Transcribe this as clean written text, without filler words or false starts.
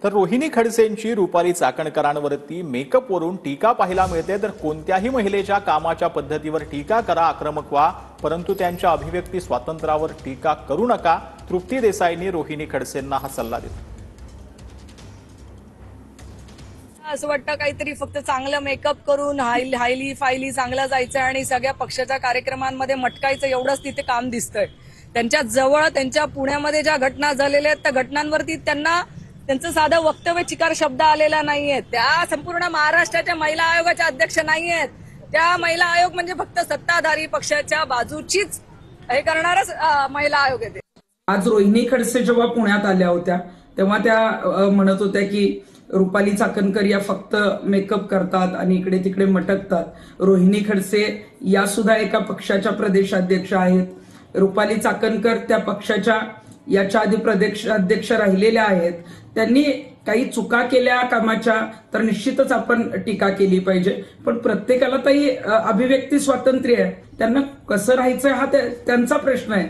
तर रोहिणी खडसेंची रुपाली चाकणकरांवरती मेकअपवरून टीका पाहायला मिळते। तर कोणत्याही महिलेच्या कामाच्या पद्धतीवर टीका करा, आक्रमक व्हा, परंतु त्यांच्या अभिव्यक्ती स्वातंत्र्यावर टीका करू नका। तृप्ती देसाईंनी रोहिणी खडसेंना हा सल्ला दिला। असं वाटतं काहीतरी फक्त चांगलं मेकअप करून हायली फायली चांगलं जायचं आणि सगळ्या पक्षाच्या कार्यक्रमांमध्ये मटकायचं, एवढंच तिथे काम दिसतंय। त्यांच्या जवळ त्यांच्या पुण्यामध्ये ज्या घटना झालेल्या आहेत त्या घटनांवरती त्यांचं साधं वक्तव्य चिकार शब्द आलेला नाहीये। त्या संपूर्ण महाराष्ट्राच्या महिला आयोगाच्या अध्यक्ष नाहीयेत। त्या महिला आयोग म्हणजे फक्त सत्ताधारी पक्षाच्या बाजूचीच हे करणारच महिला आयोग आहे। आज रोहिणी खडसे जेव्हा पुण्यात आल्या होत्या तेव्हा त्या म्हणत होत्या की रुपाली चाकणकर या फक्त मेकअप करतात आणि इकडे तिकडे मटकतात। रोहिणी खडसे या सुद्धा एका पक्षाच्या प्रदेशाध्यक्ष आहेत। रुपाली चाकणकर त्या पक्षाच्या याच्या आधी प्रदेशाध्यक्ष राहिलेल्या आहेत। त्यांनी काही चुका केल्या कामाच्या तर निश्चितच आपण टीका केली पाहिजे, पण प्रत्येकाला ताई अभिव्यक्ती स्वातंत्र्य आहे, त्यांना कसं राहायचं हा त्यांचा प्रश्न आहे।